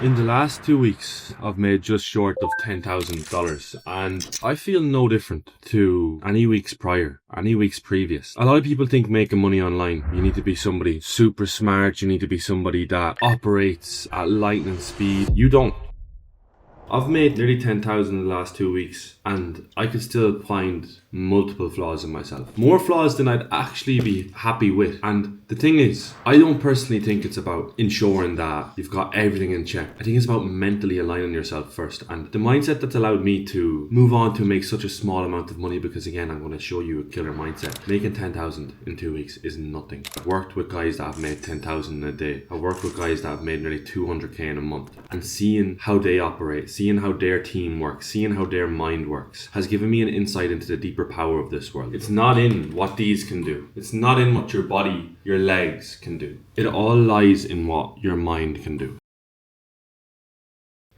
In the last 2 weeks, I've made just short of $10,000, and I feel no different to any weeks prior, any weeks previous. A lot of people think making money online, you need to be somebody super smart, you need to be somebody that operates at lightning speed. You don't. I've made nearly 10,000 in the last 2 weeks, and I could still find multiple flaws in myself. More flaws than I'd actually be happy with. And the thing is, I don't personally think it's about ensuring that you've got everything in check. I think it's about mentally aligning yourself first. And the mindset that's allowed me to move on to make such a small amount of money, because again, I'm going to show you a killer mindset. Making 10,000 in 2 weeks is nothing. I've worked with guys that have made 10,000 in a day. I've worked with guys that have made nearly 200k in a month. And seeing how they operate, seeing how their team works, seeing how their mind works, has given me an insight into the deeper power of this world. It's not in what these can do. It's not in what your body, your legs can do. It all lies in what your mind can do.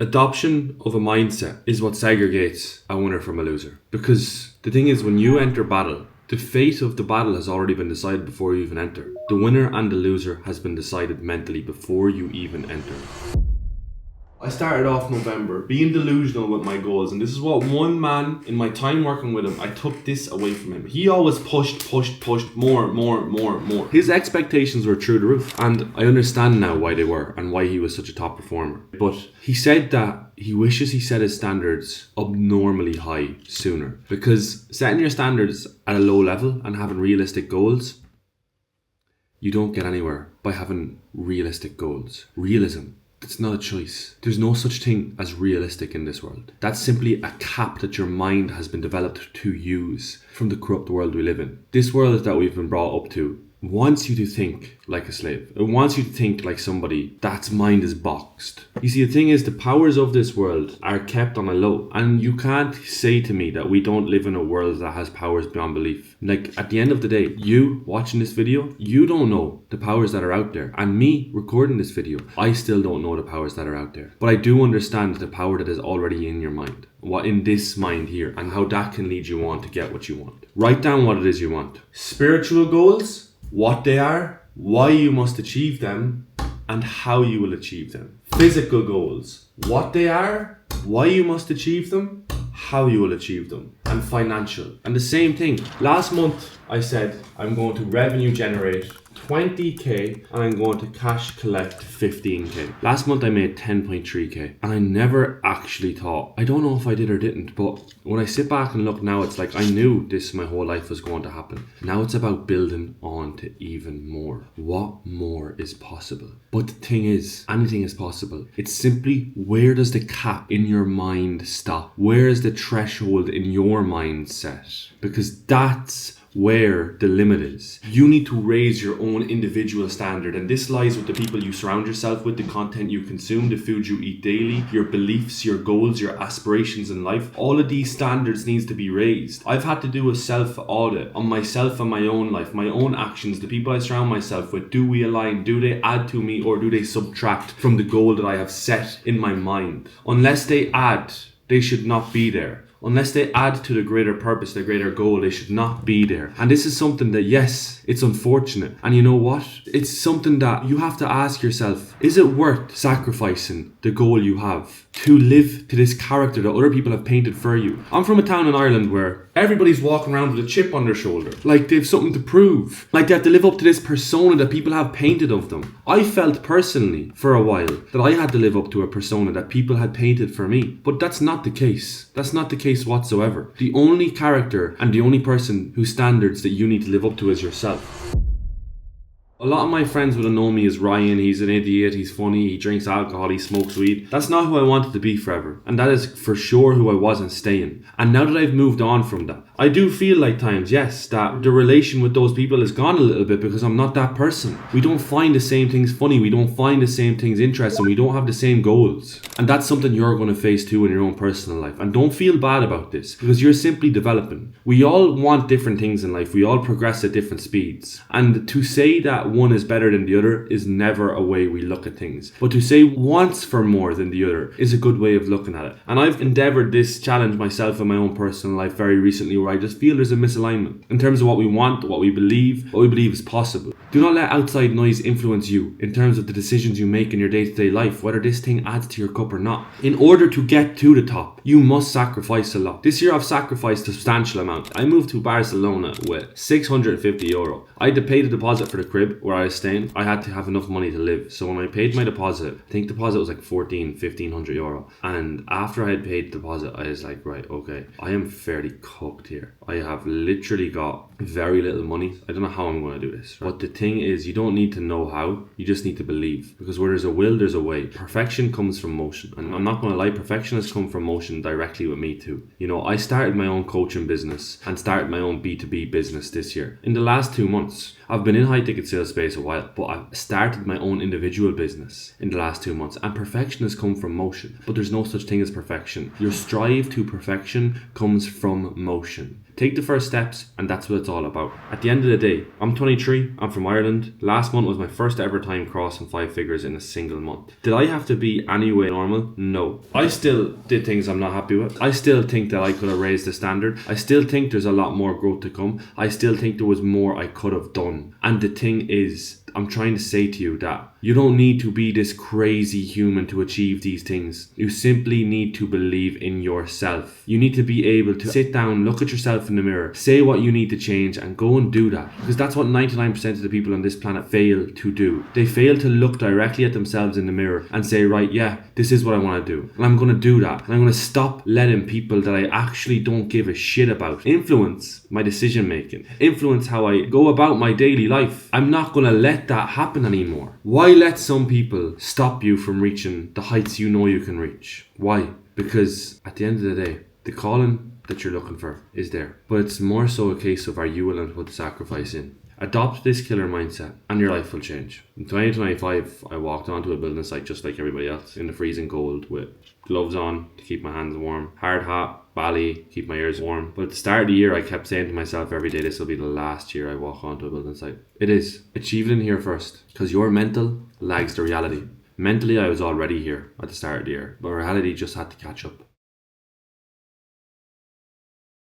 Adoption of a mindset is what segregates a winner from a loser. Because the thing is, when you enter battle, the fate of the battle has already been decided before you even enter. The winner and the loser has been decided mentally before you even enter. I started off November being delusional with my goals, and this is what one man in my time working with him, I took this away from him. He always pushed more. His expectations were through the roof, and I understand now why they were and why he was such a top performer. But he said that he wishes he set his standards abnormally high sooner, because setting your standards at a low level and having realistic goals, you don't get anywhere by having realistic goals. Realism, it's not a choice. There's no such thing as realistic in this world. That's simply a cap that your mind has been developed to use from the corrupt world we live in. This world that we've been brought up to wants you to think like a slave. It wants you to think like somebody that's mind is boxed. You see, the thing is, the powers of this world are kept on a low, and you can't say to me that we don't live in a world that has powers beyond belief. Like, at the end of the day, you watching this video, you don't know the powers that are out there, and me recording this video, I still don't know the powers that are out there. But I do understand the power that is already in your mind, what in this mind here, and how that can lead you on to get what you want. Write down what it is you want. Spiritual goals, what they are, why you must achieve them, and how you will achieve them. Physical goals, what they are, why you must achieve them, how you will achieve them. And financial. And the same thing. Last month I said I'm going to revenue generate 20k and I'm going to cash collect 15k. Last month I made 10.3k, and I never actually thought, I don't know if I did or didn't, but when I sit back and look now, it's like I knew this my whole life was going to happen. Now it's about building on to even more. What more is possible? But the thing is, anything is possible. It's simply, where does the cap in your mind stop? Where is the threshold in your mindset? Because that's where the limit is. You need to raise your own individual standard, and this lies with the people you surround yourself with, the content you consume, the food you eat daily, your beliefs, your goals, your aspirations in life. All of these standards needs to be raised. I've had to do a self-audit on myself and my own life, my own actions, the people I surround myself with. Do we align? Do they add to me, or do they subtract from the goal that I have set in my mind? Unless they add, they should not be there. Unless they add to the greater purpose, the greater goal, they should not be there. And this is something that, yes, it's unfortunate. And you know what? It's something that you have to ask yourself, is it worth sacrificing the goal you have to live to this character that other people have painted for you? I'm from a town in Ireland where everybody's walking around with a chip on their shoulder, like they've something to prove, like they have to live up to this persona that people have painted of them. I felt personally for a while that I had to live up to a persona that people had painted for me, but that's not the case. That's not the case whatsoever. The only character and the only person whose standards that you need to live up to is yourself. A lot of my friends would have known me as Ryan. He's an idiot, he's funny, he drinks alcohol, he smokes weed. That's not who I wanted to be forever, and that is for sure who I wasn't staying. And now that I've moved on from that, I do feel like times, yes, that the relation with those people has gone a little bit, because I'm not that person. We don't find the same things funny, we don't find the same things interesting, we don't have the same goals. And that's something you're going to face too in your own personal life. And don't feel bad about this, because you're simply developing. We all want different things in life, we all progress at different speeds. And to say that one is better than the other is never a way we look at things. But to say once for more than the other is a good way of looking at it. And I've endeavored this challenge myself in my own personal life very recently, where I just feel there's a misalignment in terms of what we want, what we believe is possible. Do not let outside noise influence you in terms of the decisions you make in your day-to-day life, whether this thing adds to your cup or not. In order to get to the top, you must sacrifice a lot. This year I've sacrificed a substantial amount. I moved to Barcelona with €650. I had to pay the deposit for the crib where I was staying. I had to have enough money to live. So when I paid my deposit, I think the deposit was like €1,500. And after I had paid the deposit, I was like, right, okay, I am fairly cooked here. I have literally got very little money. I don't know how I'm going to do this. But the thing is, you don't need to know how, you just need to believe. Because where there's a will, there's a way. Perfection comes from motion. And I'm not going to lie, perfection has come from motion directly with me too. You know, I started my own coaching business and started my own B2B business this year. In the last 2 months, I've been in high ticket sales space a while, but I've started my own individual business in the last 2 months, and perfection has come from motion. But there's no such thing as perfection. Your strive to perfection comes from motion. Take the first steps, and that's what it's all about. At the end of the day, I'm 23, I'm from Ireland. Last month was my first ever time crossing 5 figures in a single month. Did I have to be any way normal? No. I still did things I'm not happy with. I still think that I could have raised the standard. I still think there's a lot more growth to come. I still think there was more I could have done. And the thing is, I'm trying to say to you that you don't need to be this crazy human to achieve these things. You simply need to believe in yourself. You need to be able to sit down, look at yourself in the mirror, say what you need to change, and go and do that. Because that's what 99% of the people on this planet fail to do. They fail to look directly at themselves in the mirror and say, right, yeah, this is what I want to do. And I'm going to do that. And I'm going to stop letting people that I actually don't give a shit about influence my decision making, influence how I go about my daily life. I'm not going to let that happen anymore. Why let some people stop you from reaching the heights you know you can reach? Why? Because at the end of the day, the calling that you're looking for is there. But it's more so a case of, are you willing to put the sacrifice in? Adopt this killer mindset and your life will change. In 2025, I walked onto a building site just like everybody else in the freezing cold with gloves on to keep my hands warm, hard hat, bally, keep my ears warm. But at the start of the year, I kept saying to myself every day, this will be the last year I walk onto a building site. It is. Achieve it in here first, because your mental lags the reality. Mentally, I was already here at the start of the year, but reality just had to catch up.